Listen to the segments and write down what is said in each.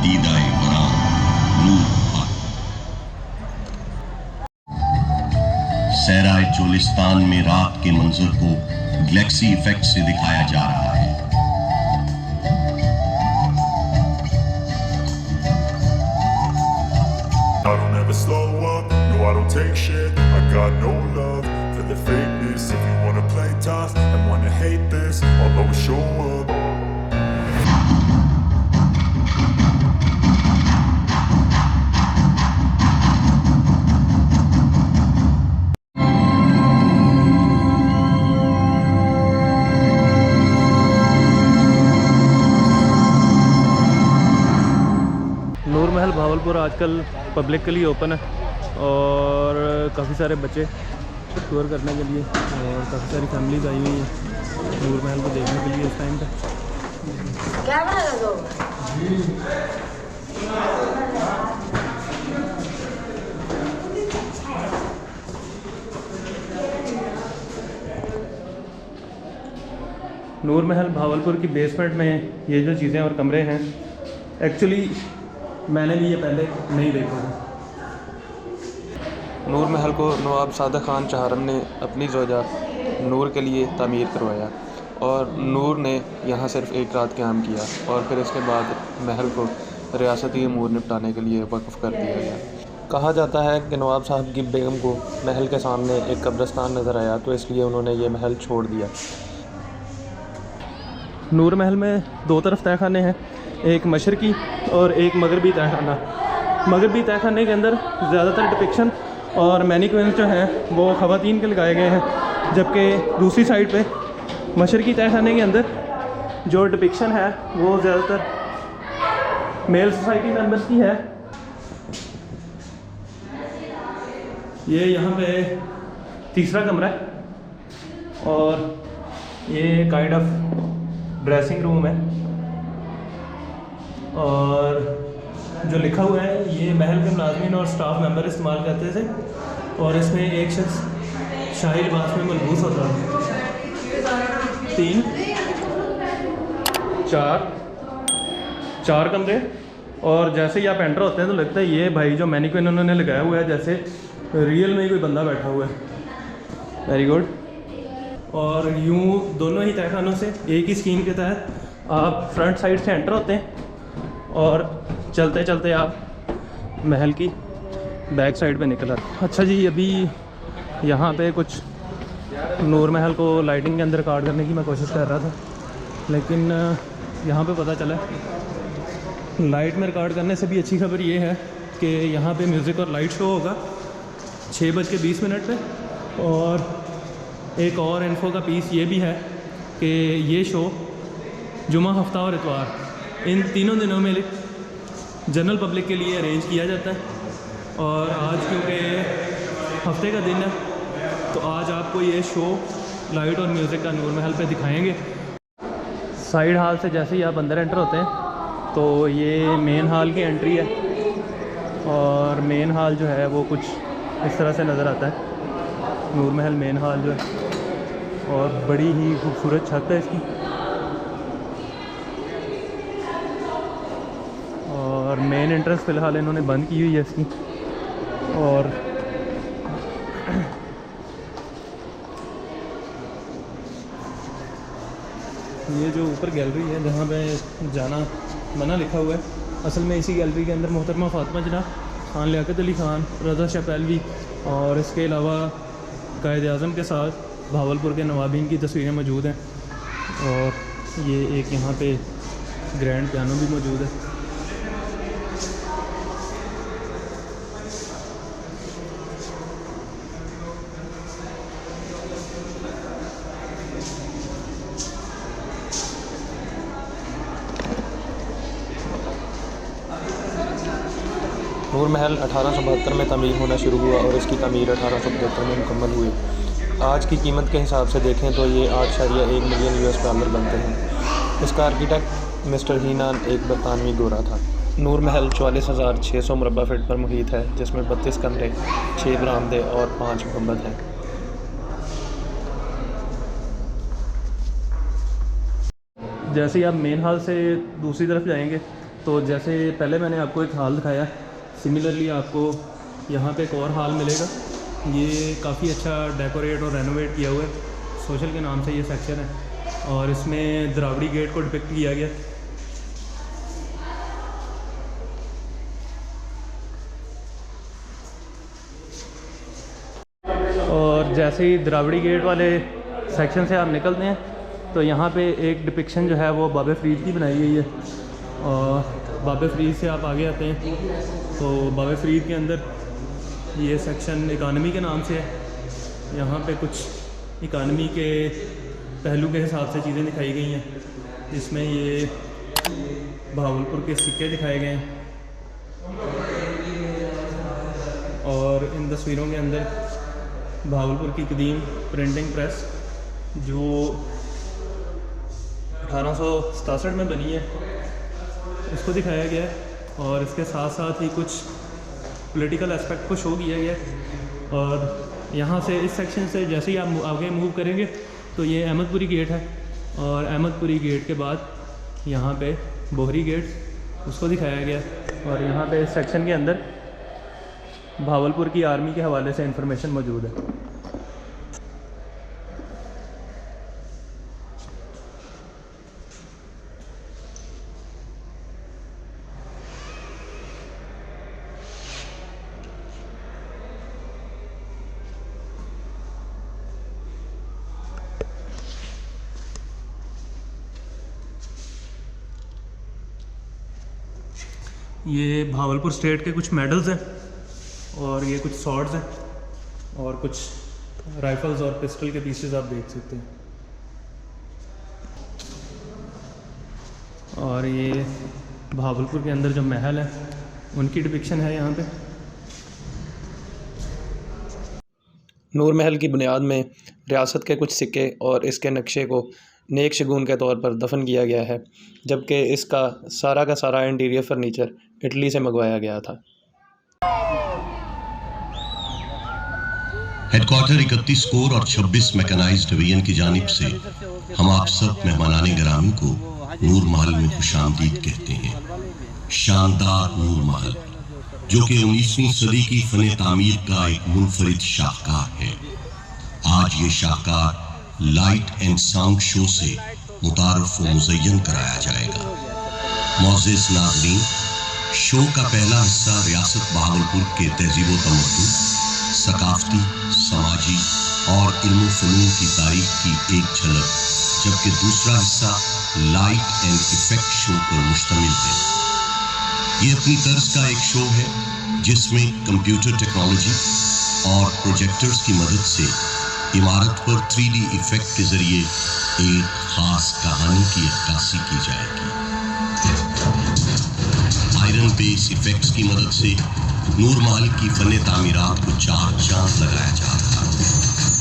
दीदाए वरां नूर आ। सहराए चोलिस्तान में रात के मंजर को गैलेक्सी इफेक्ट से दिखाया जा रहा है। I don't ever slow up, no I don't take shit. I got no love for the fakeness. If you wanna play tough and wanna hate this, I'll always show up. नूर महल भावलपुर आजकल public के लिए open है और काफ़ी सारे बच्चे tour करने के लिए और काफ़ी सारी फैमिलीज आई हुई हैं नूर महल को देखने के लिए इस टाइम पे। क्या बना दो? नूर महल भावलपुर की बेसमेंट में ये जो चीज़ें और कमरे हैं, एक्चुअली मैंने भी ये पहले नहीं देखे थे। नूर महल को नवाब सादक खान चहारम ने अपनी ज़ौजा नूर के लिए तामीर करवाया और नूर ने यहाँ सिर्फ एक रात क़याम किया और फिर इसके बाद महल को रियासती अमूर निपटाने के लिए वक्फ़ कर दिया गया। कहा जाता है कि नवाब साहब की बेगम को महल के सामने एक कब्रिस्तान नज़र आया तो इसलिए उन्होंने ये महल छोड़ दिया। नूर महल में दो तरफ तहखाने हैं, एक मशरकी और एक मगरबी तहखाना। मगरबी तहखाने के अंदर ज़्यादातर डिपिक्शन और मैनिक्विन्स जो हैं वो ख़वातीन के लगाए गए हैं, जबकि दूसरी साइड पे मशरकी तहखाने के अंदर जो डिपिक्शन है वो ज़्यादातर मेल सोसाइटी मेंबर्स की है। ये यहाँ पे तीसरा कमरा है और ये काइंड ऑफ ड्रेसिंग रूम है और जो लिखा हुआ है ये महल के मुलाज़मीन और स्टाफ मेंबर इस्तेमाल करते थे और इसमें एक शख्स शाही लिबास में मलबूस होता है। 3 4 कमरे और जैसे ही आप एंटर होते हैं तो लगता है ये भाई जो मैनिक्विन उन्होंने लगाया हुआ है जैसे रियल में ही कोई बंदा बैठा हुआ है। Very good. और यूँ दोनों ही तहखानों से एक ही स्कीम के तहत आप फ्रंट साइड से एंटर होते हैं और चलते चलते आप महल की बैक साइड पे निकल आते। अच्छा जी, अभी यहाँ पे कुछ नूर महल को लाइटिंग के अंदर रिकॉर्ड करने की मैं कोशिश कर रहा था, लेकिन यहाँ पे पता चला लाइट में रिकॉर्ड करने से भी अच्छी खबर ये है कि यहाँ पे म्यूज़िक और लाइट शो होगा 6:20 पे। और एक और इन्फो का पीस ये भी है कि ये शो जुमा, हफ्ता और इतवार इन तीनों दिनों में जनरल पब्लिक के लिए अरेंज किया जाता है और आज क्योंकि हफ्ते का दिन है तो आज आपको ये शो लाइट और म्यूज़िक का नूर महल पे दिखाएंगे। साइड हाल से जैसे ही आप अंदर एंटर होते हैं तो ये मेन हाल की एंट्री है और मेन हाल जो है वो कुछ इस तरह से नज़र आता है। नूर महल मेन हाल जो है और बड़ी ही खूबसूरत छत है इसकी और मेन एंट्रेंस फ़िलहाल इन्होंने बंद की हुई है इसकी। और ये जो ऊपर गैलरी है जहाँ पे जाना मना लिखा हुआ है, असल में इसी गैलरी के अंदर मोहतरमा फ़ातिमा जिन्ना, खान लियाकत अली ख़ान, रज़ा शाह पहलवी और इसके अलावा कायद आज़म के साथ भावलपुर के नवाबीन की तस्वीरें मौजूद हैं और ये एक यहाँ पे ग्रैंड पियानो भी मौजूद है। नूर महल 1872 में तमीर होना शुरू हुआ और इसकी तमीर 1875 में मुकम्मल हुई। आज की कीमत के हिसाब से देखें तो ये 8.1 मिलियन $US बनते हैं। इसका आर्किटेक्ट मिस्टर हीनान एक बरतानवी गोरा था। नूर महल 44,600 मुरबा फीट पर मुहित है, जिसमें 32 कमरे, 6 बरामदे और 5 गुंबद हैं। जैसे ही आप मेन हॉल से दूसरी तरफ जाएंगे तो जैसे पहले मैंने आपको एक हॉल दिखाया, सिमिलरली आपको यहाँ पे एक और हॉल मिलेगा। ये काफ़ी अच्छा डेकोरेट और रेनोवेट किया हुआ है, सोशल के नाम से ये सेक्शन है, और इसमें द्रावड़ी गेट को डिपिक्ट किया गया। और जैसे ही द्रावड़ी गेट वाले सेक्शन से आप निकलते हैं तो यहाँ पे एक डिपिक्शन जो है वो बाबे फरीद की बनाई गई है। और बाबे फरीद से आप आगे आते हैं तो बाबे फरीद के अंदर ये सेक्शन इकानमी के नाम से है। यहाँ पे कुछ इकानमी के पहलू के हिसाब से चीज़ें दिखाई गई हैं, जिसमें ये भावलपुर के सिक्के दिखाए गए हैं। और इन तस्वीरों के अंदर भावलपुर की कदीम प्रिंटिंग प्रेस जो 1867 में बनी है उसको दिखाया गया है, और इसके साथ साथ ही कुछ पॉलिटिकल एस्पेक्ट को शो किया गया है। और यहाँ से इस सेक्शन से जैसे ही आप आगे मूव करेंगे तो ये अहमदपुरी गेट है, और अहमदपुरी गेट के बाद यहाँ पे बोहरी गेट उसको दिखाया गया। और यहाँ पे इस सेक्शन के अंदर भावलपुर की आर्मी के हवाले से इंफॉर्मेशन मौजूद है। ये भावलपुर स्टेट के कुछ मेडल्स हैं, और ये कुछ सॉर्ड्स हैं, और कुछ राइफल्स और पिस्टल के पीसेस आप देख सकते हैं। और ये भावलपुर के अंदर जो महल है उनकी डिपिक्शन है यहाँ पे। नूर महल की बुनियाद में रियासत के कुछ सिक्के और इसके नक्शे को नेक शगुन के तौर पर दफन किया गया है, जबकि इसका का सारा इंटीरियर फर्नीचर इटली से मंगवाया गया था। हेडक्वार्टर 31 कोर और 26 मैकेनाइज्ड डिवीजन की जानिब से हम आप सब मेहमानाने गिरामी को नूर महल में खुशामदीद कहते हैं। शानदार नूर महल जो कि 19वीं सदी की फन तामीर का एक मुनफरिद शाहकार है। आज ये शाहकार लाइट एंड साउंड शो से मुतारफ व मुज़य्यन कराया जाएगा। मोअज़्ज़िज़ नाज़रीन, शो का पहला हिस्सा रियासत बहावलपुर के तहज़ीब व तमद्दुन, सकाफ़ती, समाजी और इल्म फ़नून की तारीख की एक झलक, जबकि दूसरा हिस्सा लाइट एंड इफ़ेक्ट शो पर मुश्तमिल है। ये अपनी तर्ज का एक शो है जिसमें कंप्यूटर टेक्नोलॉजी और प्रोजेक्टर्स की मदद से इमारत पर 3D इफ़ेक्ट के ज़रिए एक ख़ास कहानी की अक्कासी की जाएगी। आयरन बेस इफ़ेक्ट्स की मदद से नूर महल की फ़न तामीरात को 4 चांद लगाया जा रहा है,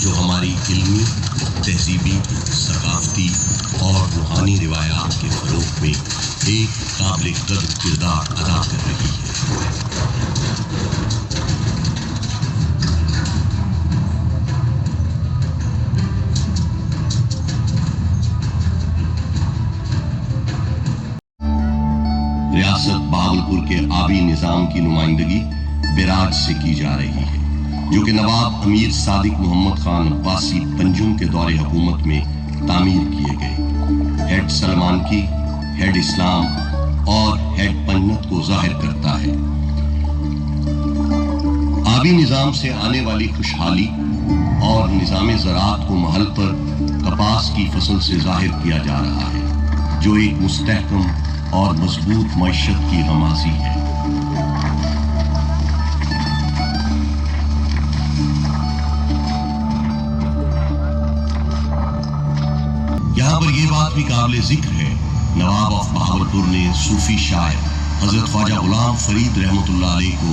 जो हमारी इल्मी, तहज़ीबी, सकाफ़ती और रूहानी रिवायात के फ़रोग़ में एक काबिल क़द्र किरदार अदा कर रही है। रियासत बहावलपुर के आबी निज़ाम की नुमाइंदगी बिराज से की जा रही है, जो कि नवाब अमीर सादिक मोहम्मद खान अब्बासी पंजुम के दौरे हुकूमत में तामीर किए गए। हेड सलमान की, हेड इस्लाम और हेड पन्नत को जाहिर करता है। आबी निज़ाम से आने वाली खुशहाली और निज़ाम ज़राअत को महल पर कपास की फसल से जाहिर किया जा रहा है, जो एक मुस्तहकम और मजबूत मईशत की गमाज़ी है। यहाँ पर यह बात भी काबिल जिक्र है, नवाब ऑफ बहावलपुर ने सूफी शायर हजरत ख्वाजा गुलाम फरीद रहमतुल्लाह अलैह को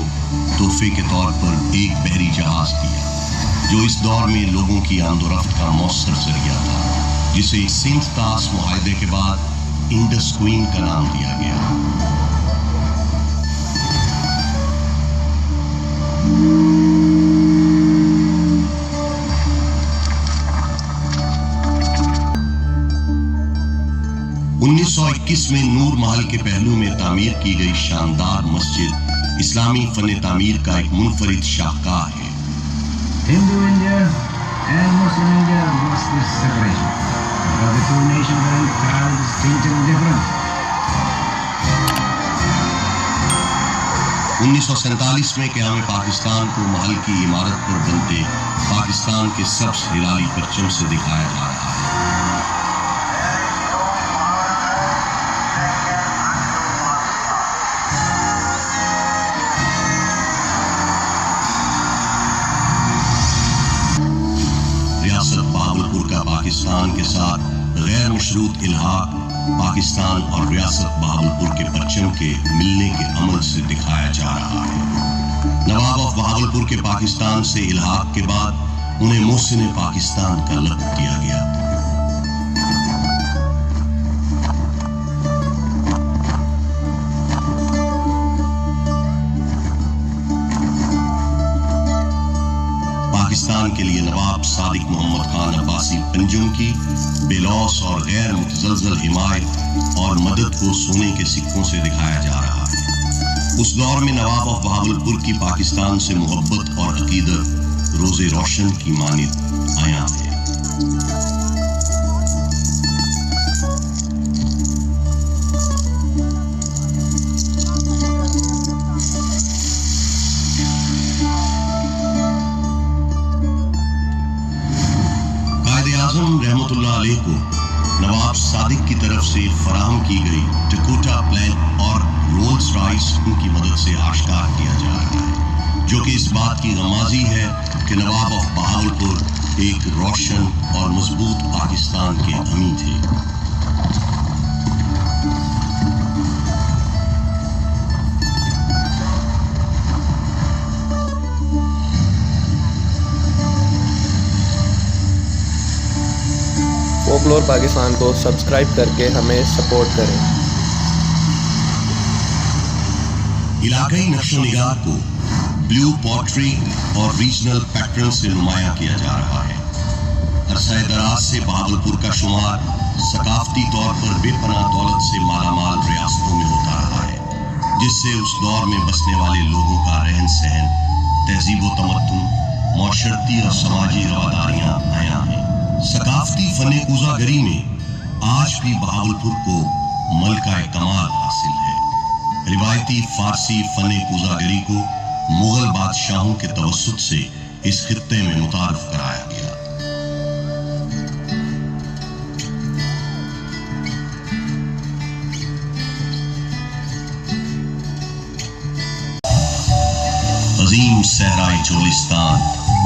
तोहफे के तौर पर एक बहरी जहाज दिया, जो इस दौर में लोगों की आमदोरफ्त का मौसर जरिया था, जिसे सिंध तास मुआहदे के बाद इंडस क्वीन का नाम दिया गया। 1921 में नूर महल के पहलू में तामीर की गई शानदार मस्जिद इस्लामी फन तामीर का एक मुनफरिद शाहकार है। Hindu India and Muslim India lost this separation because the two nations are entirely distinct and different. 1947 में क़याम पाकिस्तान को महल की इमारत पर बनते पाकिस्तान के सबसे हिलाली परचम से दिखाया जा रहा है। रियासत बहावलपुर का पाकिस्तान के साथ गैर मशरूत इल्हाक पाकिस्तान और रियासत बहावलपुर के परचम के मिलने के अमल से दिखाया जा रहा है। नवाब ऑफ बहावलपुर के पाकिस्तान से इल्हाक के बाद उन्हें मोहसिन पाकिस्तान का लक़ब दिया गया। पाकिस्तान के लिए नवाब सादिक मोहम्मद खान अब्बासी पंजुम की बेलौस और गैर मुतज़लज़ल हिमायत और मदद को सोने के सिक्कों से दिखाया जा रहा है। उस दौर में नवाब ऑफ बहावलपुर की पाकिस्तान से मोहब्बत और अकीदत रोज़े रोशन की मानिद आया है। आज़म रहमतुल्लाह अलैह को नवाब सादिक की तरफ से फराहम की गई डकोटा प्लान और रोल्स रॉयस उनकी मदद से आश्कार किया जा रहा है, जो कि इस बात की गमाज़ी है कि नवाब ऑफ बहावलपुर एक रोशन और मजबूत पाकिस्तान के अमीर थे। फोकलोर पाकिस्तान को सब्सक्राइब करके हमें सपोर्ट करें। इलाकाई नक्शो निगार को ब्लू पॉटरी और रीजनल पैटर्न से नुमाया किया जा रहा है। अरसा दराज से बहावलपुर का शुमार सकाफती तौर पर बेपनाह दौलत से मालामाल रियासतों में होता रहा है, जिससे उस दौर में बसने वाले लोगों का रहन सहन, तहजीब व तमद्दुन, मौशरती और समाजी रवादारियां आया हैं। सकाफती फने कूज़ागरी में आज भी बहावलपुर को मलका कमाल हासिल है। रिवायती फारसी फने कूज़ागरी को मुगल बादशाहों के तवस्सुत से इस खित्ते में मुतारफ कराया गया। अजीम सहराए चोलिस्तान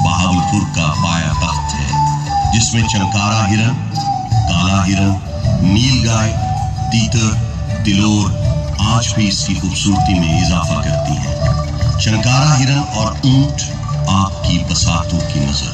बहावलपुर का पाया तख्त है, जिसमें चंकारा हिरन, काला हिरन, नीलगाय, तीतर, तिलोर आज भी इसकी खूबसूरती में इजाफा करती हैं। चंकारा हिरन और ऊंट आपकी बसातों की नजर।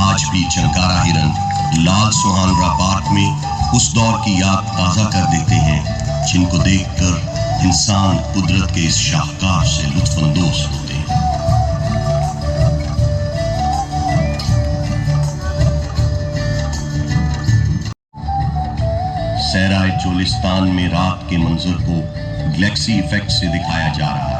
आज भी चंकारा हिरन लाल सुहानरा पार्क में उस दौर की याद ताज़ा कर देते हैं, जिनको देखकर इंसान कुदरत के इस शाहकार से लुत्फानंदोज होते हैं। सहराए चोलिस्तान में रात के मंजर को गैलेक्सी इफेक्ट से दिखाया जा रहा है।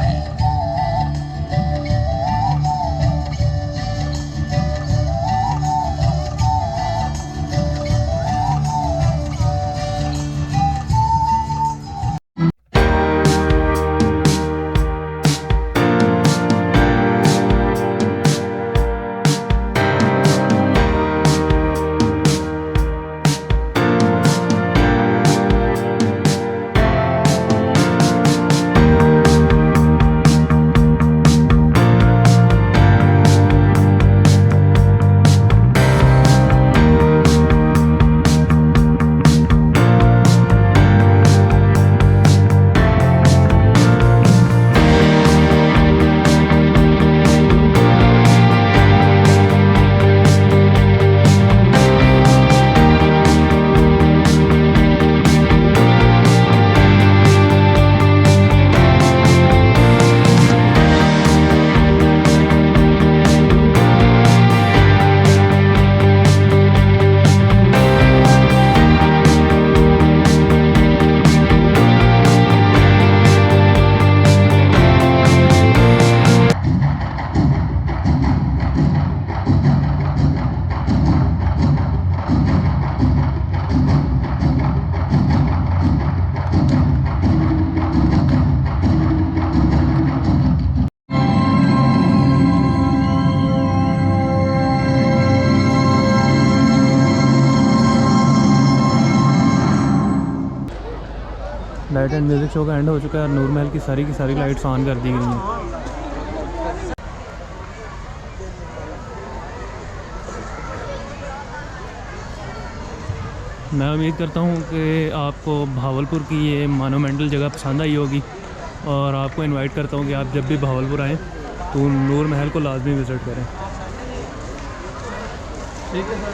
लाइट एंड म्यूज़िक शो का एंड हो चुका है और नूर महल की सारी लाइट्स ऑन कर दी गई हैं। मैं उम्मीद करता हूँ कि आपको भावलपुर की ये मोनूमेंटल जगह पसंद आई होगी और आपको इनवाइट करता हूँ कि आप जब भी भावलपुर आएँ तो नूर महल को लाजमी विज़िट करें। ठीक है सर।